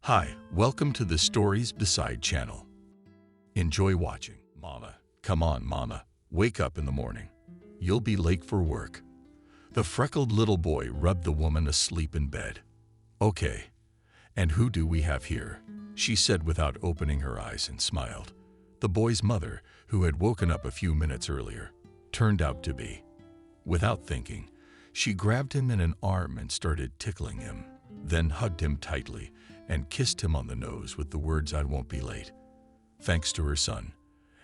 Hi, welcome to the Stories Beside channel. Enjoy watching. Mama, come on, Mama, wake up in the morning. You'll be late for work. The freckled little boy rubbed the woman asleep in bed. Okay, and who do we have here? She said without opening her eyes and smiled. The boy's mother, who had woken up a few minutes earlier, turned out to be. Without thinking, she grabbed him in an arm and started tickling him, then hugged him tightly and kissed him on the nose with the words, "I won't be late." Thanks to her son.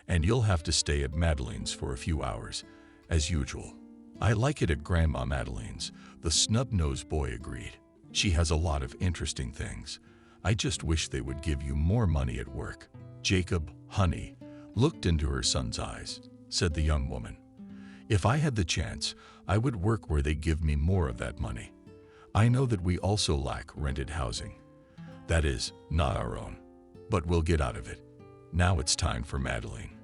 And you'll have to stay at Madeline's for a few hours, as usual. I like it at Grandma Madeline's, the snub-nosed boy agreed. She has a lot of interesting things. I just wish they would give you more money at work. Jacob, honey, looked into her son's eyes, said the young woman. If I had the chance, I would work where they give me more of that money. I know that we also lack rented housing. That is, not our own. But we'll get out of it. Now it's time for Madeline.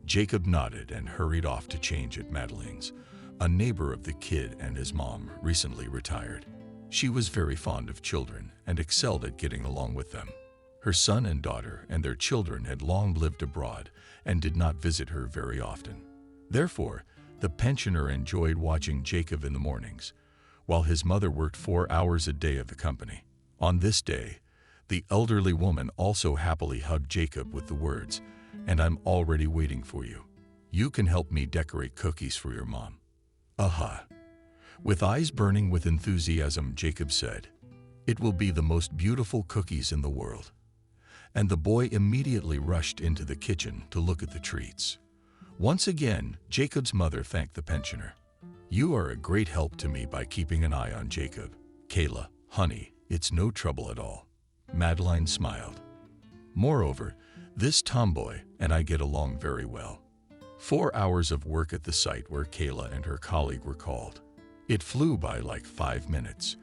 Jacob nodded and hurried off to change at Madeline's. A neighbor of the kid and his mom recently retired. She was very fond of children and excelled at getting along with them. Her son and daughter and their children had long lived abroad and did not visit her very often. Therefore, the pensioner enjoyed watching Jacob in the mornings, while his mother worked 4 hours a day of the company. On this day, the elderly woman also happily hugged Jacob with the words, "And I'm already waiting for you. You can help me decorate cookies for your mom." Aha! With eyes burning with enthusiasm, Jacob said, "It will be the most beautiful cookies in the world." And the boy immediately rushed into the kitchen to look at the treats. Once again, Jacob's mother thanked the pensioner. "You are a great help to me by keeping an eye on Jacob. Kayla, honey, it's no trouble at all." Madeline smiled. "Moreover, this tomboy and I get along very well." 4 hours of work at the site where Kayla and her colleague were called. It flew by like 5 minutes.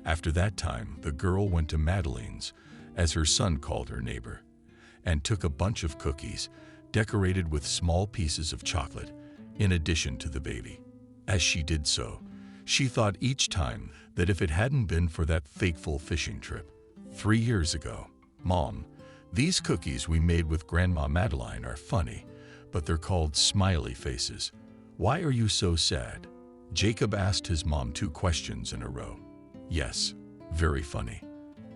After that time, the girl went to Madeline's, as her son called her neighbor, and took a bunch of cookies, decorated with small pieces of chocolate, in addition to the baby. As she did so, she thought each time that if it hadn't been for that fateful fishing trip 3 years ago, "Mom, these cookies we made with Grandma Madeline are funny, but they're called smiley faces. Why are you so sad?" Jacob asked his mom 2 questions in a row. "Yes, very funny."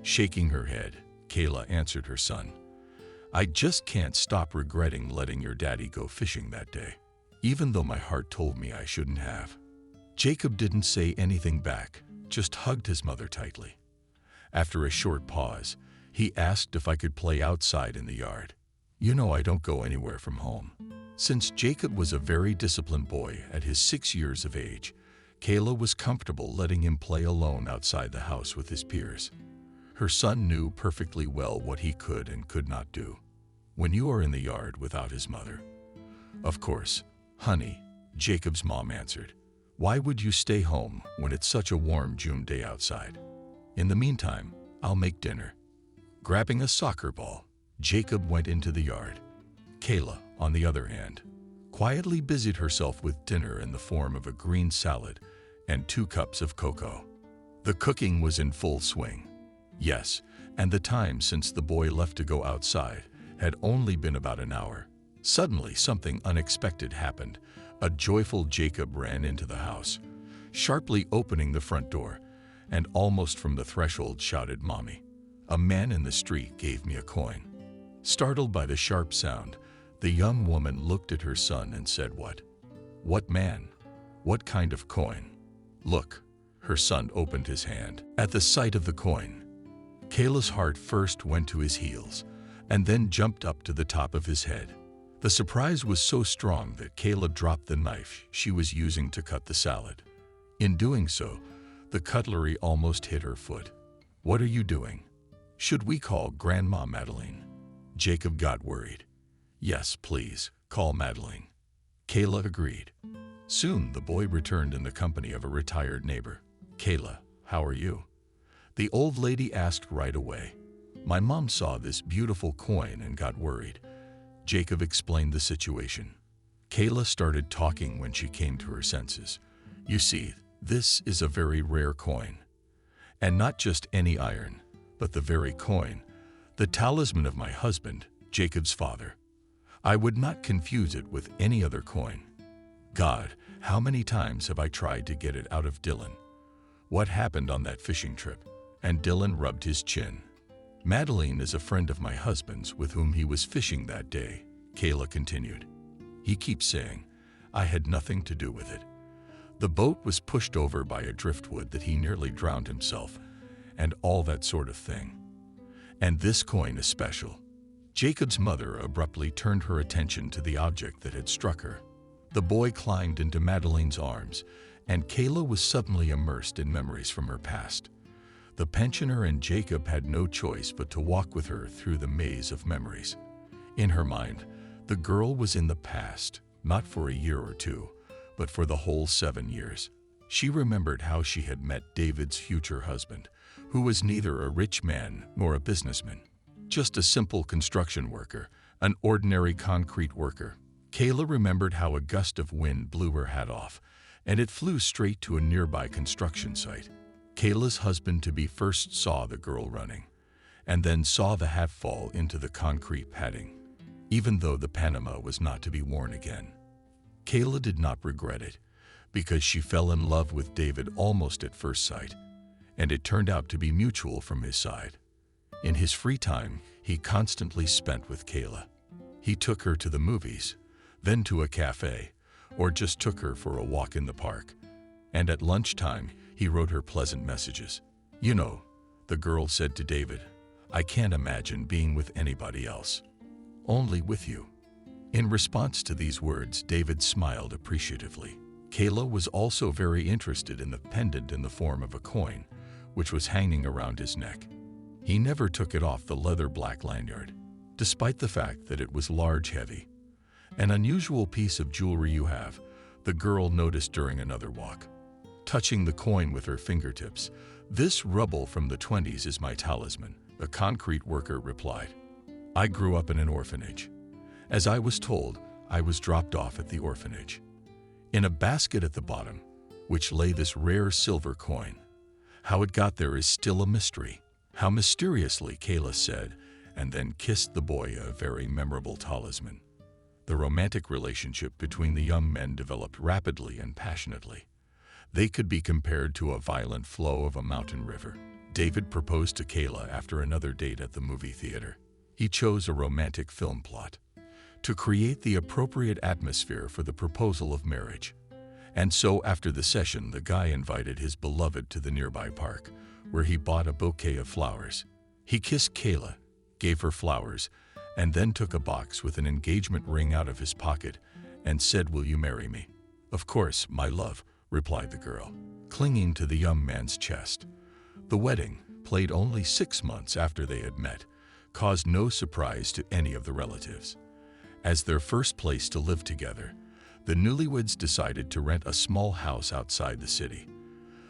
Shaking her head, Kayla answered her son, "I just can't stop regretting letting your daddy go fishing that day, even though my heart told me I shouldn't have." Jacob didn't say anything back, just hugged his mother tightly. After a short pause, he asked if I could play outside in the yard. "You know I don't go anywhere from home." Since Jacob was a very disciplined boy at his 6 years of age, Kayla was comfortable letting him play alone outside the house with his peers. Her son knew perfectly well what he could and could not do when you are in the yard without his mother. "Of course, honey," Jacob's mom answered. "Why would you stay home when it's such a warm June day outside? In the meantime, I'll make dinner." Grabbing a soccer ball, Jacob went into the yard. Kayla, on the other hand, quietly busied herself with dinner in the form of a green salad and 2 cups of cocoa. The cooking was in full swing. Yes, and the time since the boy left to go outside had only been about an hour. Suddenly, something unexpected happened. A joyful Jacob ran into the house, sharply opening the front door, and almost from the threshold shouted, "Mommy, a man in the street gave me a coin." Startled by the sharp sound, the young woman looked at her son and said, "What? What man? What kind of coin?" "Look." Her son opened his hand. At the sight of the coin, Kayla's heart first went to his heels and then jumped up to the top of his head. The surprise was so strong that Kayla dropped the knife she was using to cut the salad. In doing so, the cutlery almost hit her foot. "What are you doing? Should we call Grandma Madeline?" Jacob got worried. "Yes, please, call Madeline." Kayla agreed. Soon the boy returned in the company of a retired neighbor. "Kayla, how are you?" The old lady asked right away. "My mom saw this beautiful coin and got worried." Jacob explained the situation. Kayla started talking when she came to her senses. "You see, this is a very rare coin. And not just any iron, but the very coin The talisman of my husband, Jacob's father. I would not confuse it with any other coin. God, how many times have I tried to get it out of Dylan? What happened on that fishing trip? And Dylan rubbed his chin. Madeline is a friend of my husband's with whom he was fishing that day, Kayla continued. He keeps saying, I had nothing to do with it. The boat was pushed over by a driftwood that he nearly drowned himself, and all that sort of thing. And this coin is special. Jacob's mother abruptly turned her attention to the object that had struck her. The boy climbed into Madeline's arms, and Kayla was suddenly immersed in memories from her past. The pensioner and Jacob had no choice but to walk with her through the maze of memories. In her mind, the girl was in the past, not for a year or two, but for the whole 7 years. She remembered how she had met David's future husband, who was neither a rich man nor a businessman, just a simple construction worker, an ordinary concrete worker. Kayla remembered how a gust of wind blew her hat off, and it flew straight to a nearby construction site. Kayla's husband-to-be first saw the girl running, and then saw the hat fall into the concrete padding, even though the Panama was not to be worn again. Kayla did not regret it, because she fell in love with David almost at first sight, and it turned out to be mutual from his side. In his free time, he constantly spent with Kayla. He took her to the movies, then to a cafe, or just took her for a walk in the park. And at lunchtime, he wrote her pleasant messages. You know, the girl said to David, I can't imagine being with anybody else. Only with you. In response to these words, David smiled appreciatively. Kayla was also very interested in the pendant in the form of a coin, which was hanging around his neck. He never took it off the leather black lanyard, despite the fact that it was large heavy. An unusual piece of jewelry you have, the girl noticed during another walk. Touching the coin with her fingertips, this rubble from the 20s is my talisman, the concrete worker replied. I grew up in an orphanage. As I was told, I was dropped off at the orphanage. In a basket at the bottom, which lay this rare silver coin. How it got there is still a mystery. How mysteriously, Kayla said, and then kissed the boy a very memorable talisman. The romantic relationship between the young men developed rapidly and passionately. They could be compared to a violent flow of a mountain river. David proposed to Kayla after another date at the movie theater. He chose a romantic film plot to create the appropriate atmosphere for the proposal of marriage. And so after the session, the guy invited his beloved to the nearby park, where he bought a bouquet of flowers. He kissed Kayla, gave her flowers, and then took a box with an engagement ring out of his pocket and said, Will you marry me? Of course, my love, replied the girl, clinging to the young man's chest. The wedding, played only 6 months after they had met, caused no surprise to any of the relatives. As their first place to live together, the newlyweds decided to rent a small house outside the city.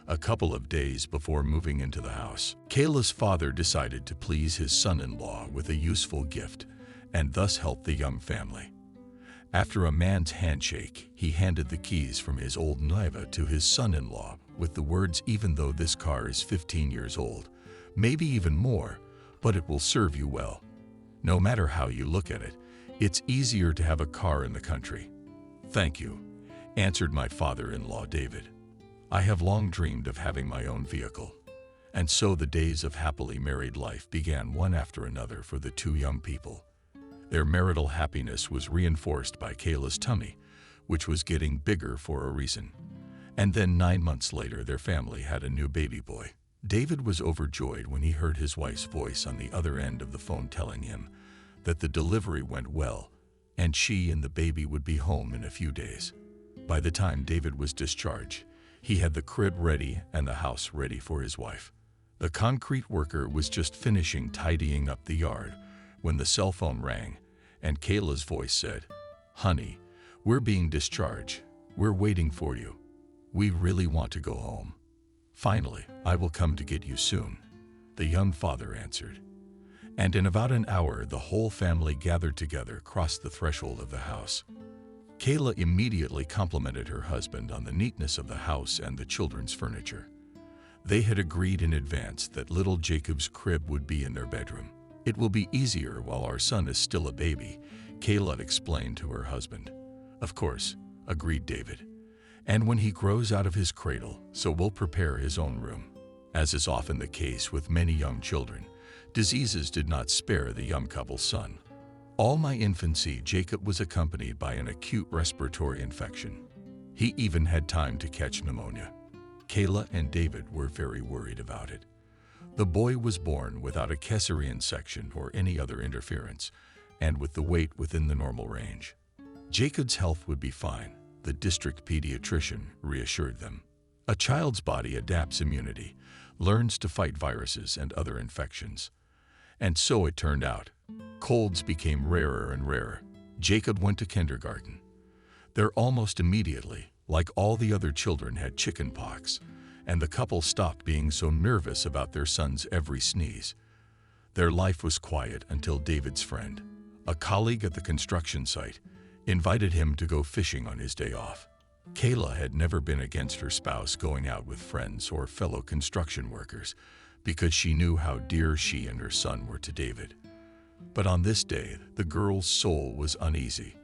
A couple of days before moving into the house, Kayla's father decided to please his son-in-law with a useful gift and thus help the young family. After a man's handshake, he handed the keys from his old Niva to his son-in-law with the words, even though this car is 15 years old, maybe even more, but it will serve you well. No matter how you look at it, it's easier to have a car in the country. Thank you, answered my father-in-law David. I have long dreamed of having my own vehicle. And so the days of happily married life began one after another for the two young people. Their marital happiness was reinforced by Kayla's tummy, which was getting bigger for a reason. And then 9 months later, their family had a new baby boy. David was overjoyed when he heard his wife's voice on the other end of the phone telling him that the delivery went well, and she and the baby would be home in a few days. By the time David was discharged, he had the crib ready and the house ready for his wife. The concrete worker was just finishing tidying up the yard when the cell phone rang, and Kayla's voice said, Honey, we're being discharged. We're waiting for you. We really want to go home. Finally, I will come to get you soon, the young father answered. And in about an hour, the whole family gathered together across the threshold of the house. Kayla immediately complimented her husband on the neatness of the house and the children's furniture. They had agreed in advance that little Jacob's crib would be in their bedroom. It will be easier while our son is still a baby, Kayla explained to her husband. Of course, agreed David. And when he grows out of his cradle, so we'll prepare his own room. As is often the case with many young children, diseases did not spare the young couple's son. All my infancy, Jacob was accompanied by an acute respiratory infection. He even had time to catch pneumonia. Kayla and David were very worried about it. The boy was born without a Keserine section or any other interference, and with the weight within the normal range. Jacob's health would be fine, the district pediatrician reassured them. A child's body adapts immunity, learns to fight viruses and other infections. And so it turned out. Colds became rarer and rarer. Jacob went to kindergarten. There almost immediately, like all the other children, had chicken pox, and the couple stopped being so nervous about their son's every sneeze. Their life was quiet until David's friend, a colleague at the construction site, invited him to go fishing on his day off. Kayla had never been against her spouse going out with friends or fellow construction workers because she knew how dear she and her son were to David. But on this day, the girl's soul was uneasy.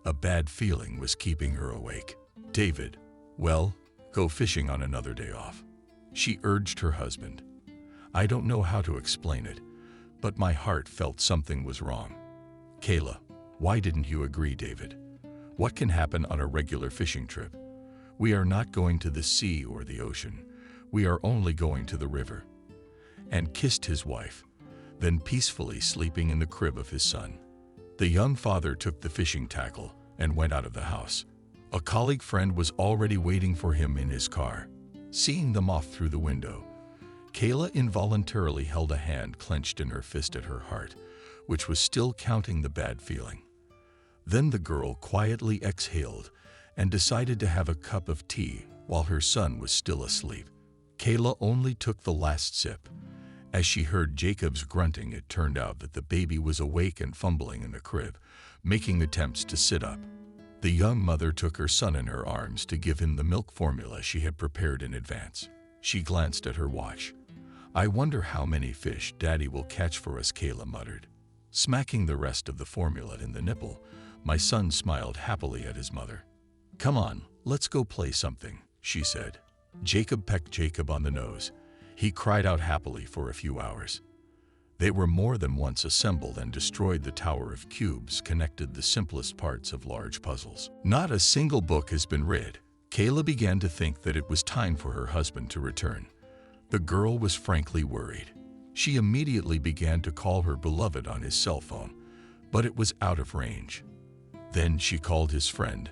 A bad feeling was keeping her awake. David, well, go fishing on another day off, she urged her husband. I don't know how to explain it, but my heart felt something was wrong. Kayla, why didn't you agree, David? What can happen on a regular fishing trip? We are not going to the sea or the ocean. We are only going to the river. And kissed his wife, then peacefully sleeping in the crib of his son. The young father took the fishing tackle and went out of the house. A colleague friend was already waiting for him in his car. Seeing them off through the window, Kayla involuntarily held a hand clenched in her fist at her heart, which was still counting the bad feeling. Then the girl quietly exhaled and decided to have a cup of tea while her son was still asleep. Kayla only took the last sip. As she heard Jacob's grunting, it turned out that the baby was awake and fumbling in the crib, making attempts to sit up. The young mother took her son in her arms to give him the milk formula she had prepared in advance. She glanced at her watch. I wonder how many fish Daddy will catch for us, Kayla muttered. Smacking the rest of the formula in the nipple, my son smiled happily at his mother. Come on, let's go play something, she said. Jacob pecked Jacob on the nose. He cried out happily for a few hours. They were more than once assembled and destroyed the tower of cubes, connected the simplest parts of large puzzles. Not a single book has been read. Kayla began to think that it was time for her husband to return. The girl was frankly worried. She immediately began to call her beloved on his cell phone, but it was out of range. Then she called his friend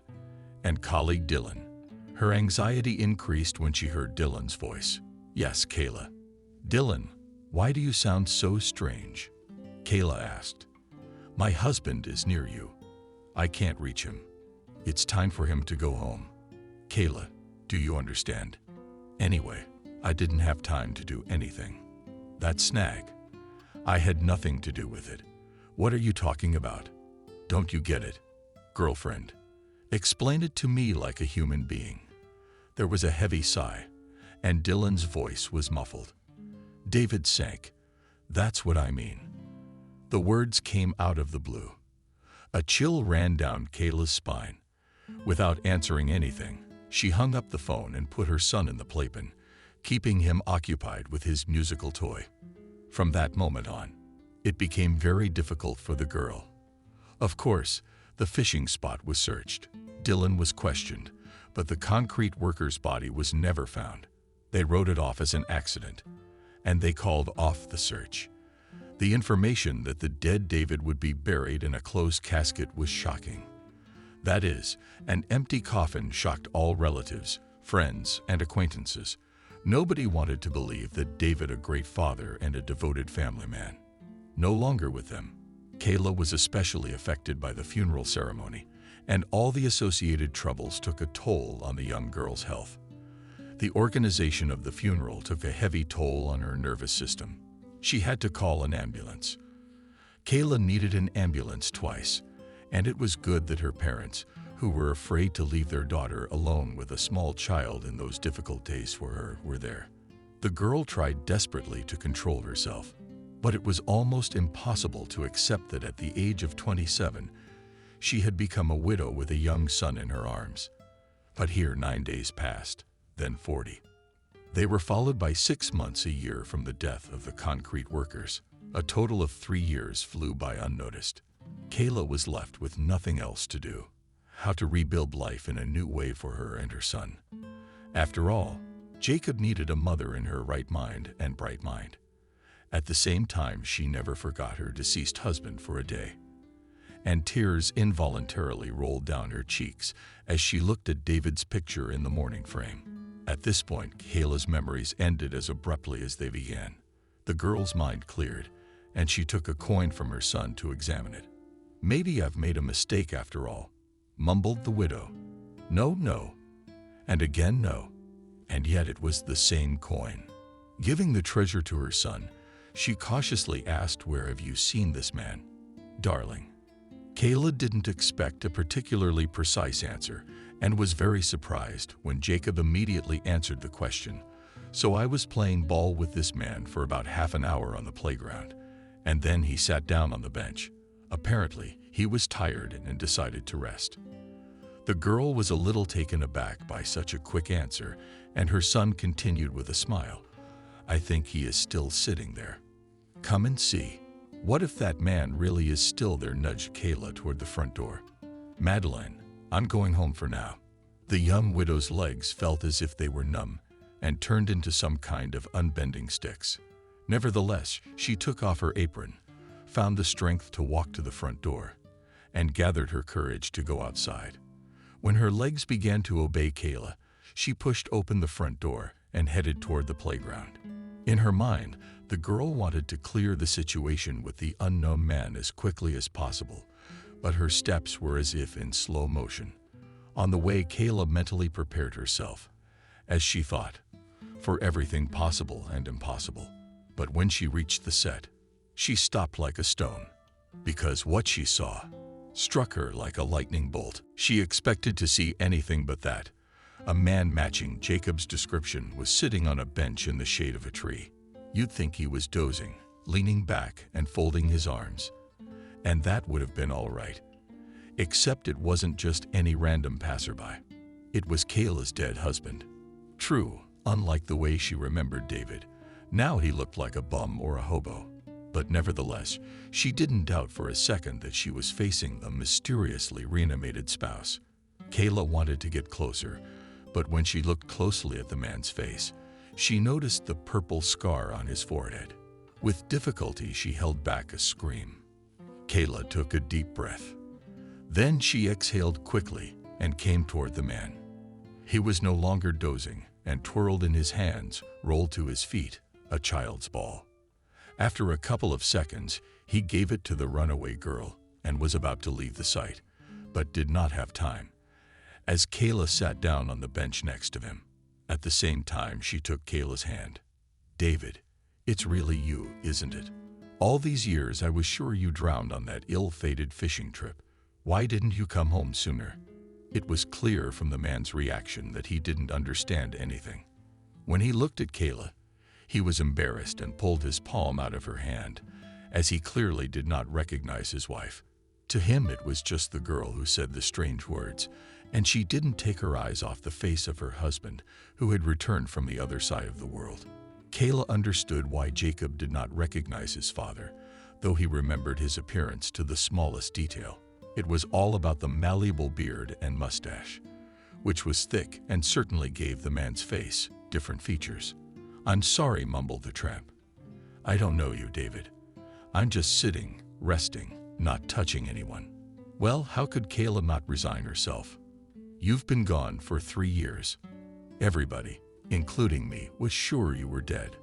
and colleague Dylan. Her anxiety increased when she heard Dylan's voice. Yes, Kayla. Dylan, why do you sound so strange? Kayla asked. My husband is near you. I can't reach him. It's time for him to go home. Kayla, do you understand? Anyway, I didn't have time to do anything. That snag. I had nothing to do with it. What are you talking about? Don't you get it? Girlfriend. Explain it to me like a human being. There was a heavy sigh, and Dylan's voice was muffled. David sank. That's what I mean. The words came out of the blue. A chill ran down Kayla's spine. Without answering anything, she hung up the phone and put her son in the playpen, keeping him occupied with his musical toy. From that moment on, it became very difficult for the girl. Of course, the fishing spot was searched. Dylan was questioned, but the concrete worker's body was never found. They wrote it off as an accident, and they called off the search. The information that the dead David would be buried in a closed casket was shocking. That is, an empty coffin shocked all relatives, friends, and acquaintances. Nobody wanted to believe that David, a great father and a devoted family man, no longer with them. Kayla was especially affected by the funeral ceremony, and all the associated troubles took a toll on the young girl's health. The organization of the funeral took a heavy toll on her nervous system. She had to call an ambulance. Kayla needed an ambulance twice, and it was good that her parents, who were afraid to leave their daughter alone with a small child in those difficult days for her, were there. The girl tried desperately to control herself, But it was almost impossible to accept that at the age of 27, she had become a widow with a young son in her arms. But here 9 days passed, then 40. They were followed by 6 months a year from the death of the concrete workers. A total of 3 years flew by unnoticed. Kayla was left with nothing else to do. How to rebuild life in a new way for her and her son. After all, Jacob needed a mother in her right mind and bright mind. At the same time, she never forgot her deceased husband for a day. And tears involuntarily rolled down her cheeks as she looked at David's picture in the morning frame. At this point, Kayla's memories ended as abruptly as they began. The girl's mind cleared, and she took a coin from her son to examine it. "Maybe I've made a mistake after all," mumbled the widow. "No, no," and again no. And yet it was the same coin. Giving the treasure to her son, she cautiously asked, "Where have you seen this man?" "Darling." Kayla didn't expect a particularly precise answer and was very surprised when Jacob immediately answered the question. "So I was playing ball with this man for about half an hour on the playground, and then he sat down on the bench. Apparently, he was tired and decided to rest." The girl was a little taken aback by such a quick answer, and her son continued with a smile. "I think he is still sitting there. Come and see." "What if that man really is still there?" nudged Kayla toward the front door. "Madeline, I'm going home for now." The young widow's legs felt as if they were numb and turned into some kind of unbending sticks. Nevertheless, she took off her apron, found the strength to walk to the front door, and gathered her courage to go outside. When her legs began to obey Kayla, she pushed open the front door and headed toward the playground. In her mind, the girl wanted to clear the situation with the unknown man as quickly as possible, but her steps were as if in slow motion. On the way, Kayla mentally prepared herself, as she thought, for everything possible and impossible. But when she reached the set, she stopped like a stone, because what she saw struck her like a lightning bolt. She expected to see anything but that. A man matching Jacob's description was sitting on a bench in the shade of a tree. You'd think he was dozing, leaning back and folding his arms. And that would have been all right. Except it wasn't just any random passerby. It was Kayla's dead husband. True, unlike the way she remembered David, now he looked like a bum or a hobo. But nevertheless, she didn't doubt for a second that she was facing a mysteriously reanimated spouse. Kayla wanted to get closer, but when she looked closely at the man's face, she noticed the purple scar on his forehead. With difficulty, she held back a scream. Kayla took a deep breath. Then she exhaled quickly and came toward the man. He was no longer dozing and twirled in his hands, rolled to his feet, a child's ball. After a couple of seconds, he gave it to the runaway girl and was about to leave the site, but did not have time, as Kayla sat down on the bench next to him. At the same time, she took Kayla's hand. "David, it's really you, isn't it? All these years I was sure you drowned on that ill-fated fishing trip. Why didn't you come home sooner?" It was clear from the man's reaction that he didn't understand anything. When he looked at Kayla, he was embarrassed and pulled his palm out of her hand, as he clearly did not recognize his wife. To him, it was just the girl who said the strange words, and she didn't take her eyes off the face of her husband, who had returned from the other side of the world. Kayla understood why Jacob did not recognize his father, though he remembered his appearance to the smallest detail. It was all about the malleable beard and mustache, which was thick and certainly gave the man's face different features. "I'm sorry," mumbled the tramp. "I don't know you, David. I'm just sitting, resting, not touching anyone." Well, how could Kayla not resign herself? "You've been gone for 3 years. Everybody, including me, was sure you were dead.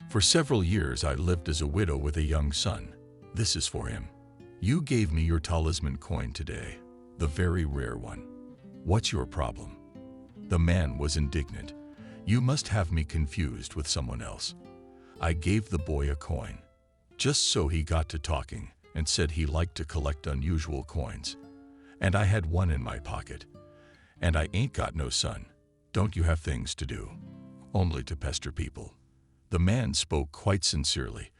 For several years I lived as a widow with a young son. This is for him. You gave me your talisman coin today, the very rare one. What's your problem?" The man was indignant. "You must have me confused with someone else. I gave the boy a coin, just so he got to talking and said he liked to collect unusual coins. And I had one in my pocket. And I ain't got no son. Don't you have things to do? Only to pester people?" The man spoke quite sincerely,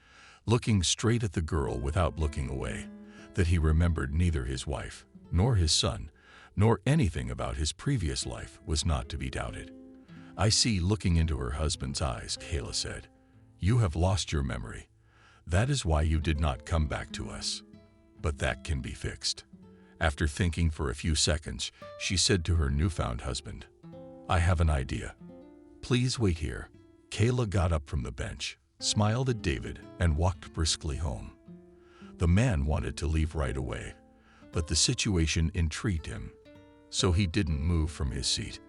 looking straight at the girl without looking away, that he remembered neither his wife, nor his son, nor anything about his previous life was not to be doubted. "I see," looking into her husband's eyes, Kayla said. "You have lost your memory. That is why you did not come back to us. But that can be fixed." After thinking for a few seconds, she said to her newfound husband, "I have an idea. Please wait here." Kayla got up from the bench, smiled at David, and walked briskly home. The man wanted to leave right away, but the situation intrigued him, so he didn't move from his seat.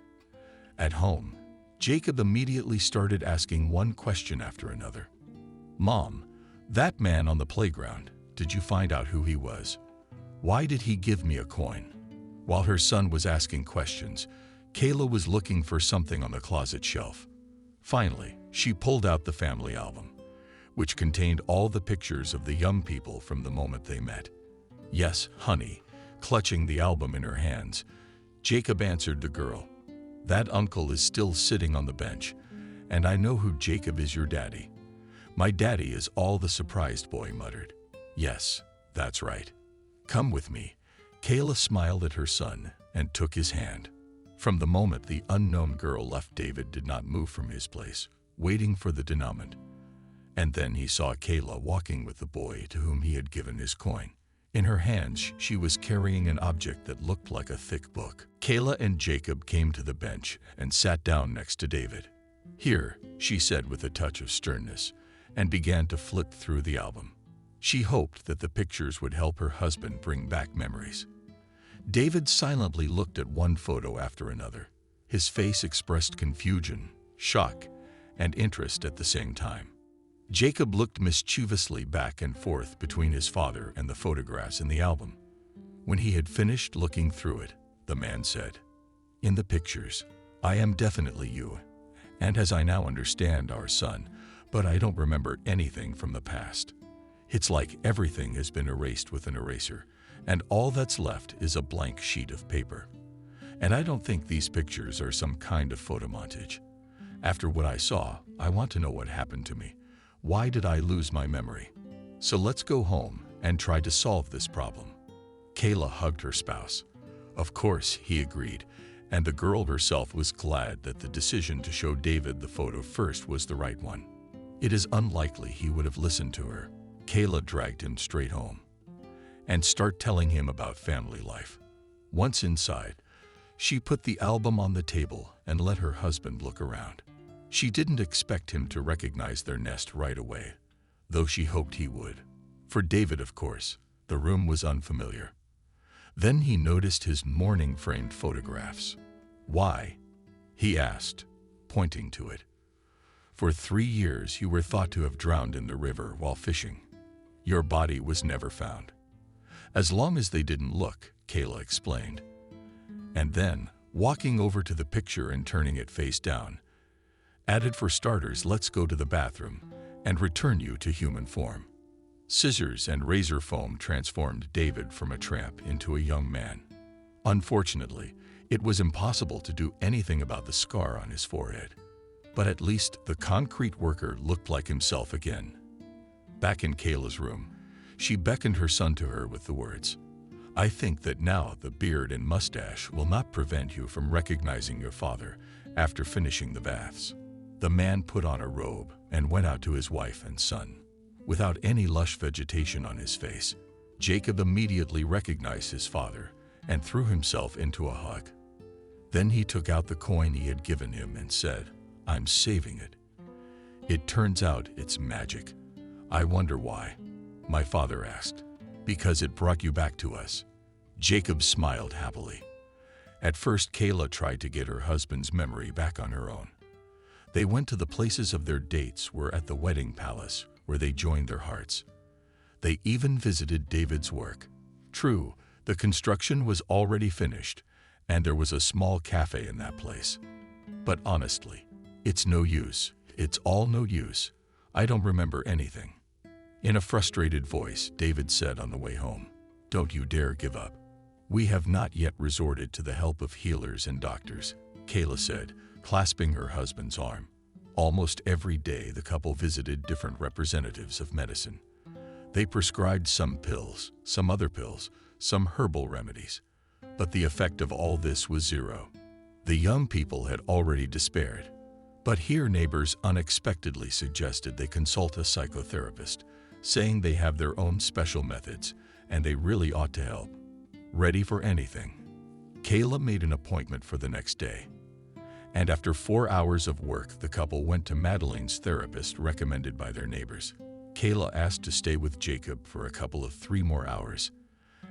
At home, Jacob immediately started asking one question after another. "Mom, that man on the playground, did you find out who he was? Why did he give me a coin?" While her son was asking questions, Kayla was looking for something on the closet shelf. Finally, she pulled out the family album, which contained all the pictures of the young people from the moment they met. "Yes, honey," clutching the album in her hands, Jacob answered the girl. "That uncle is still sitting on the bench, and I know who Jacob is, your daddy." "My daddy is all," the surprised boy muttered. "Yes, that's right. Come with me." Kayla smiled at her son and took his hand. From the moment the unknown girl left, David did not move from his place, waiting for the denouement. And then he saw Kayla walking with the boy to whom he had given his coin. In her hands, she was carrying an object that looked like a thick book. Kayla and Jacob came to the bench and sat down next to David. "Here," she said with a touch of sternness, and began to flip through the album. She hoped that the pictures would help her husband bring back memories. David silently looked at one photo after another. His face expressed confusion, shock, and interest at the same time. Jacob looked mischievously back and forth between his father and the photographs in the album. When he had finished looking through it, the man said, "In the pictures, I am definitely you, and as I now understand, our son, but I don't remember anything from the past. It's like everything has been erased with an eraser, and all that's left is a blank sheet of paper. And I don't think these pictures are some kind of photo montage. After what I saw, I want to know what happened to me. Why did I lose my memory? So let's go home and try to solve this problem." Kayla hugged her spouse. "Of course," he agreed, and the girl herself was glad that the decision to show David the photo first was the right one. It is unlikely he would have listened to her. Kayla dragged him straight home and started telling him about family life. Once inside, she put the album on the table and let her husband look around. She didn't expect him to recognize their nest right away, though she hoped he would. For David, of course, the room was unfamiliar. Then he noticed his mourning-framed photographs. "Why?" he asked, pointing to it. "For 3 years you were thought to have drowned in the river while fishing. Your body was never found." "As long as they didn't look," Kayla explained. And then, walking over to the picture and turning it face down, added, "For starters, let's go to the bathroom and return you to human form." Scissors and razor foam transformed David from a tramp into a young man. Unfortunately, it was impossible to do anything about the scar on his forehead. But at least the concrete worker looked like himself again. Back in Kayla's room, she beckoned her son to her with the words, "I think that now the beard and mustache will not prevent you from recognizing your father after finishing the baths." The man put on a robe and went out to his wife and son. Without any lush vegetation on his face, Jacob immediately recognized his father and threw himself into a hug. Then he took out the coin he had given him and said, "I'm saving it. It turns out it's magic." "I wonder why?" my father asked. "Because it brought you back to us." Jacob smiled happily. At first, Kayla tried to get her husband's memory back on her own. They went to the places of their dates, were at the wedding palace, where they joined their hearts. They even visited David's work. True, the construction was already finished, and there was a small cafe in that place. But honestly, it's no use. It's all no use. I don't remember anything. In a frustrated voice, David said on the way home, "Don't you dare give up. We have not yet resorted to the help of healers and doctors," Kayla said, clasping her husband's arm. Almost every day, the couple visited different representatives of medicine. They prescribed some pills, some other pills, some herbal remedies. But the effect of all this was zero. The young people had already despaired. But here neighbors unexpectedly suggested they consult a psychotherapist, saying they have their own special methods and they really ought to help. Ready for anything, Kayla made an appointment for the next day. And after 4 hours of work, the couple went to Madeleine's therapist recommended by their neighbors. Kayla asked to stay with Jacob for a couple of 3 more hours.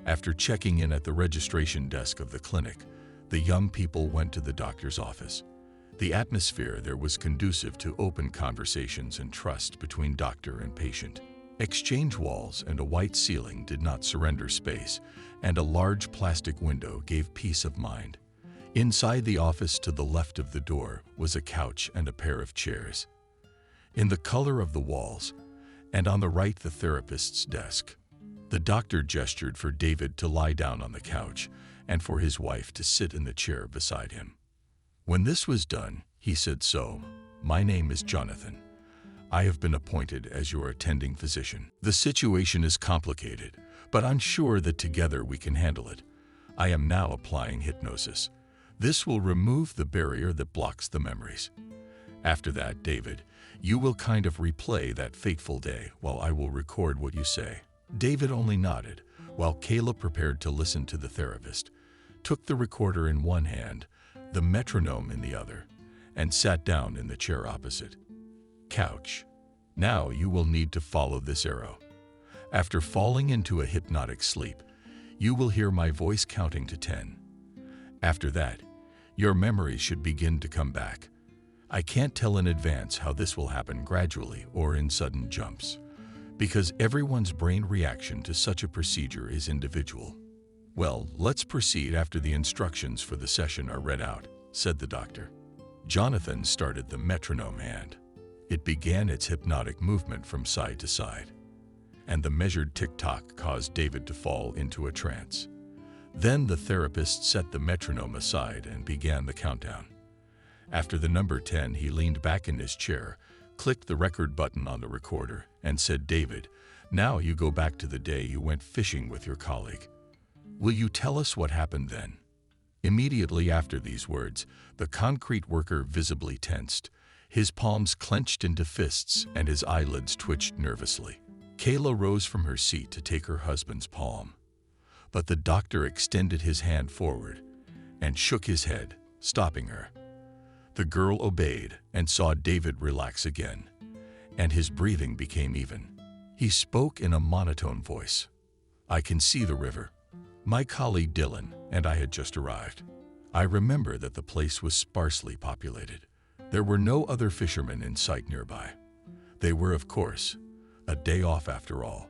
After checking in at the registration desk of the clinic, the young people went to the doctor's office. The atmosphere there was conducive to open conversations and trust between doctor and patient. Exchange walls and a white ceiling did not surrender space, and a large plastic window gave peace of mind. Inside the office to the left of the door was a couch and a pair of chairs. In the color of the walls, and on the right the therapist's desk. The doctor gestured for David to lie down on the couch and for his wife to sit in the chair beside him. When this was done, he said, "So, my name is Jonathan. I have been appointed as your attending physician. The situation is complicated, but I'm sure that together we can handle it. I am now applying hypnosis. This will remove the barrier that blocks the memories. After that, David, you will kind of replay that fateful day while I will record what you say." David only nodded, while Kayla prepared to listen to the therapist, took the recorder in one hand, the metronome in the other, and sat down in the chair opposite. Couch. Now you will need to follow this arrow. After falling into a hypnotic sleep, you will hear my voice counting to 10. After that, your memories should begin to come back. I can't tell in advance how this will happen gradually or in sudden jumps, because everyone's brain reaction to such a procedure is individual. "Well, let's proceed after the instructions for the session are read out," said the doctor. Jonathan started the metronome hand. It began its hypnotic movement from side to side, and the measured tick-tock caused David to fall into a trance. Then the therapist set the metronome aside and began the countdown. After the number 10, he leaned back in his chair, clicked the record button on the recorder, and said, "David, now you go back to the day you went fishing with your colleague. Will you tell us what happened then?" Immediately after these words, the concrete worker visibly tensed. His palms clenched into fists and his eyelids twitched nervously. Kayla rose from her seat to take her husband's palm, but the doctor extended his hand forward and shook his head, stopping her. The girl obeyed and saw David relax again, and his breathing became even. He spoke in a monotone voice. "I can see the river. My colleague Dylan and I had just arrived. I remember that the place was sparsely populated. There were no other fishermen in sight nearby. They were, of course, a day off after all.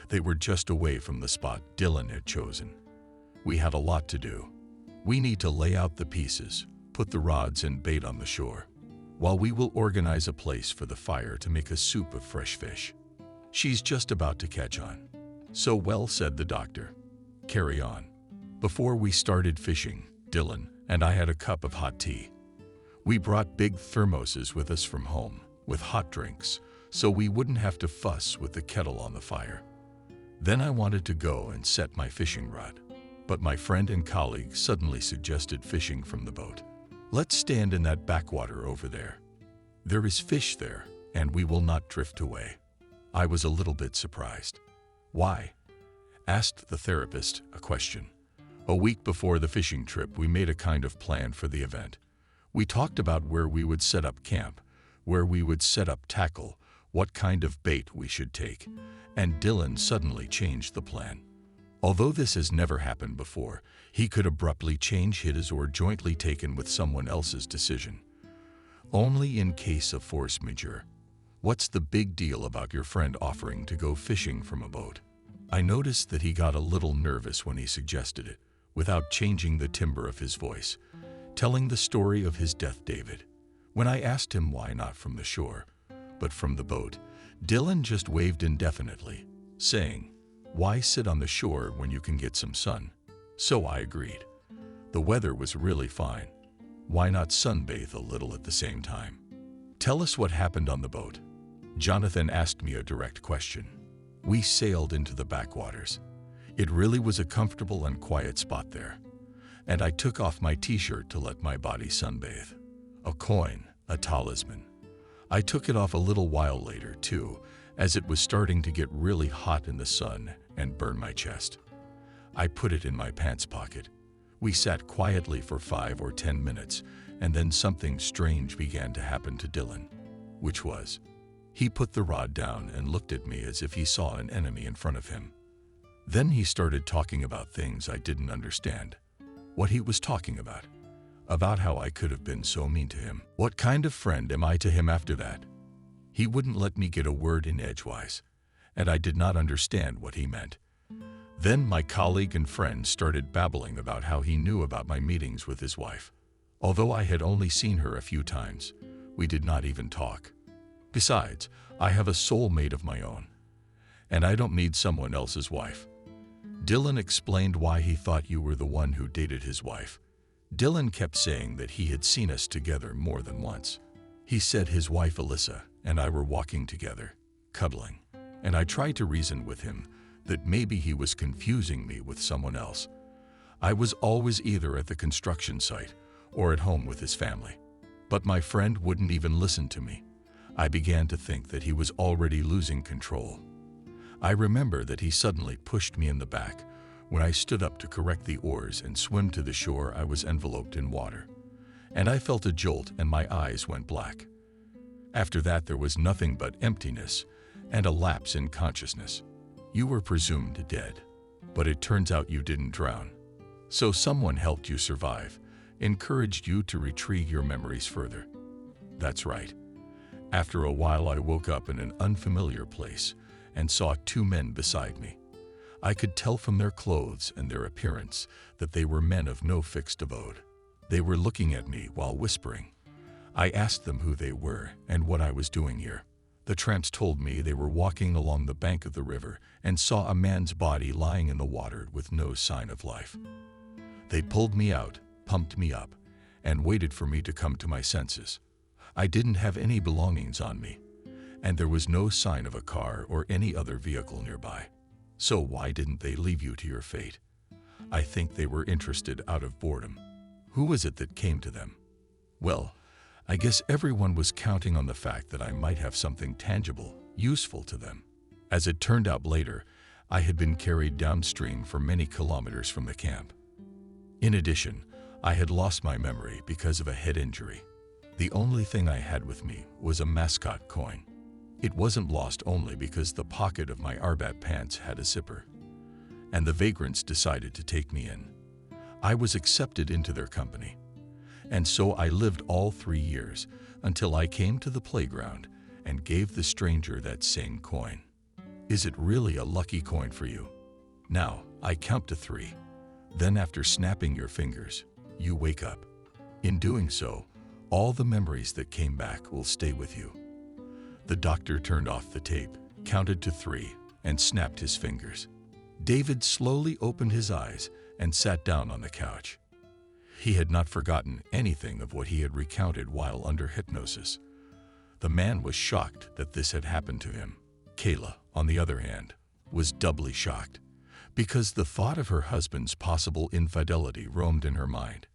They were just away from the spot Dylan had chosen. We had a lot to do. We need to lay out the pieces, put the rods and bait on the shore, while we will organize a place for the fire to make a soup of fresh fish. She's just about to catch on." "So well," said the doctor. "Carry on." Before we started fishing, Dylan and I had a cup of hot tea. We brought big thermoses with us from home, with hot drinks, so we wouldn't have to fuss with the kettle on the fire. Then I wanted to go and set my fishing rod, but my friend and colleague suddenly suggested fishing from the boat. "Let's stand in that backwater over there. There is fish there, and we will not drift away." I was a little bit surprised. "Why?" asked the therapist, a question. A week before the fishing trip, we made a kind of plan for the event. We talked about where we would set up camp, where we would set up tackle, what kind of bait we should take, and Dylan suddenly changed the plan. Although this has never happened before, he could abruptly change his or jointly taken with someone else's decision. Only in case of force majeure. What's the big deal about your friend offering to go fishing from a boat? I noticed that he got a little nervous when he suggested it, without changing the timbre of his voice, telling the story of his death. David. When I asked him why not from the shore, but from the boat, Dylan just waved indefinitely, saying, "Why sit on the shore when you can get some sun?" So I agreed. The weather was really fine. Why not sunbathe a little at the same time? Tell us what happened on the boat. Jonathan asked me a direct question. We sailed into the backwaters. It really was a comfortable and quiet spot there. And I took off my t-shirt to let my body sunbathe. A coin, a talisman. I took it off a little while later, too, as it was starting to get really hot in the sun and burn my chest. I put it in my pants pocket. We sat quietly for 5 or 10 minutes, and then something strange began to happen to Dylan, which was, he put the rod down and looked at me as if he saw an enemy in front of him. Then he started talking about things I didn't understand. What he was talking about how I could have been so mean to him. What kind of friend am I to him after that? He wouldn't let me get a word in edgewise, and I did not understand what he meant. Then my colleague and friend started babbling about how he knew about my meetings with his wife. Although I had only seen her a few times, we did not even talk. Besides, I have a soulmate of my own, and I don't need someone else's wife. Dylan explained why he thought you were the one who dated his wife. Dylan kept saying that he had seen us together more than once. He said his wife Alyssa and I were walking together, cuddling, and I tried to reason with him that maybe he was confusing me with someone else. I was always either at the construction site or at home with his family. But my friend wouldn't even listen to me. I began to think that he was already losing control. I remember that he suddenly pushed me in the back. When I stood up to correct the oars and swim to the shore, I was enveloped in water. And I felt a jolt and my eyes went black. After that, there was nothing but emptiness and a lapse in consciousness. You were presumed dead, but it turns out you didn't drown. So someone helped you survive, encouraged you to retrieve your memories further. That's right. After a while, I woke up in an unfamiliar place and saw 2 men beside me. I could tell from their clothes and their appearance that they were men of no fixed abode. They were looking at me while whispering. I asked them who they were and what I was doing here. The tramps told me they were walking along the bank of the river and saw a man's body lying in the water with no sign of life. They pulled me out, pumped me up, and waited for me to come to my senses. I didn't have any belongings on me, and there was no sign of a car or any other vehicle nearby. So why didn't they leave you to your fate? I think they were interested out of boredom. Who was it that came to them? Well, I guess everyone was counting on the fact that I might have something tangible, useful to them. As it turned out later, I had been carried downstream for many kilometers from the camp. In addition, I had lost my memory because of a head injury. The only thing I had with me was a mascot coin. It wasn't lost only because the pocket of my Arbat pants had a zipper, and the vagrants decided to take me in. I was accepted into their company, and so I lived all 3 years until I came to the playground and gave the stranger that same coin. Is it really a lucky coin for you? Now, I count to 3. Then after snapping your fingers, you wake up. In doing so, all the memories that came back will stay with you. The doctor turned off the tape, counted to 3, and snapped his fingers. David slowly opened his eyes and sat down on the couch. He had not forgotten anything of what he had recounted while under hypnosis. The man was shocked that this had happened to him. Kayla, on the other hand, was doubly shocked because the thought of her husband's possible infidelity roamed in her mind.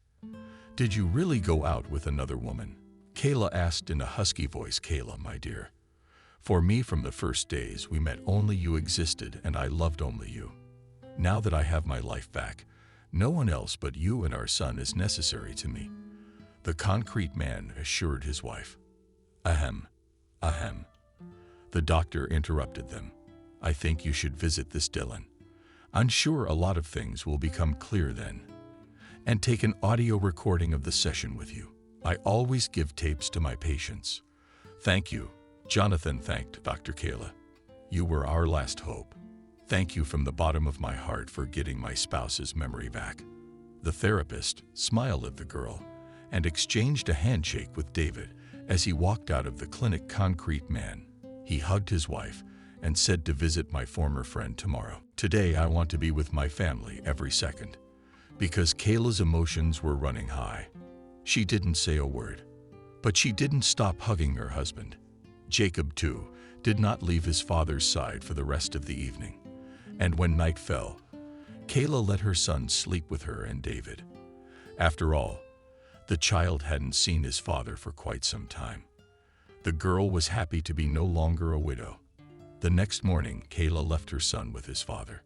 "Did you really go out with another woman?" Kayla asked in a husky voice. "Kayla, my dear, for me from the first days we met only you existed and I loved only you. Now that I have my life back, no one else but you and our son is necessary to me," the concrete man assured his wife. Ahem. The doctor interrupted them. "I think you should visit this Dylan. I'm sure a lot of things will become clear then. And take an audio recording of the session with you. I always give tapes to my patients." "Thank you," Jonathan thanked Dr. Kayla. "You were our last hope. Thank you from the bottom of my heart for getting my spouse's memory back." The therapist smiled at the girl and exchanged a handshake with David as he walked out of the clinic. Concrete man. He hugged his wife and said to visit my former friend tomorrow. "Today I want to be with my family every second," because Kayla's emotions were running high. She didn't say a word, But she didn't stop hugging her husband. Jacob, too, did not leave his father's side for the rest of the evening. And when night fell, Kayla let her son sleep with her and David. After all, the child hadn't seen his father for quite some time. The girl was happy to be no longer a widow. The next morning, Kayla left her son with his father.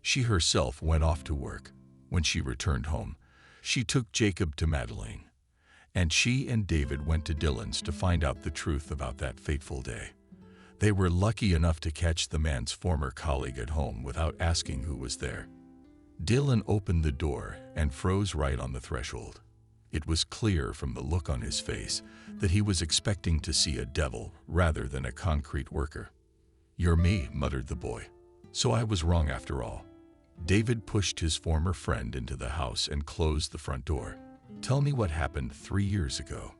She herself went off to work. When she returned home, she took Jacob to Madeleine, and she and David went to Dylan's to find out the truth about that fateful day. They were lucky enough to catch the man's former colleague at home without asking who was there. Dylan opened the door and froze right on the threshold. It was clear from the look on his face that he was expecting to see a devil rather than a concrete worker. "You're me," muttered the boy. "So I was wrong after all." David pushed his former friend into the house and closed the front door. "Tell me what happened 3 years ago."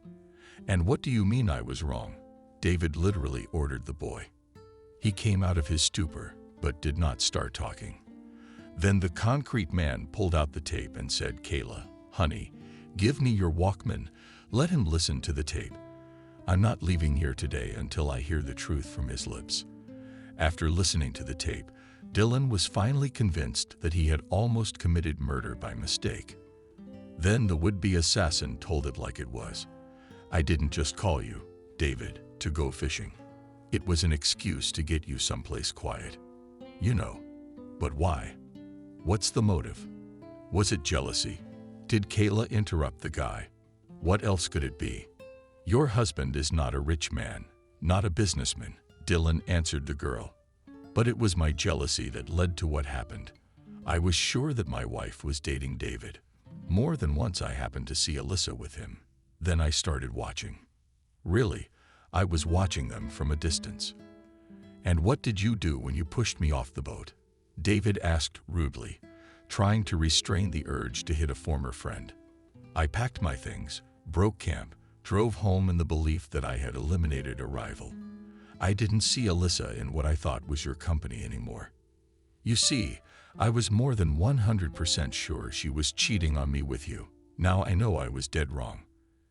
"And what do you mean I was wrong?" David literally ordered the boy. He came out of his stupor, but did not start talking. Then the concrete man pulled out the tape and said, "Kayla, honey, give me your Walkman. Let him listen to the tape. I'm not leaving here today until I hear the truth from his lips." After listening to the tape, Dylan was finally convinced that he had almost committed murder by mistake. Then the would-be assassin told it like it was. "I didn't just call you, David, to go fishing. It was an excuse to get you someplace quiet. You know. But why? What's the motive? Was it jealousy? Did Kayla interrupt the guy? What else could it be?" "Your husband is not a rich man, not a businessman," Dylan answered the girl. "But it was my jealousy that led to what happened. I was sure that my wife was dating David. More than once I happened to see Alyssa with him. Then I started watching. Really, I was watching them from a distance." "And what did you do when you pushed me off the boat?" David asked rudely, trying to restrain the urge to hit a former friend. "I packed my things, broke camp, drove home in the belief that I had eliminated a rival. I didn't see Alyssa in what I thought was your company anymore. You see, I was more than 100% sure she was cheating on me with you. Now I know I was dead wrong.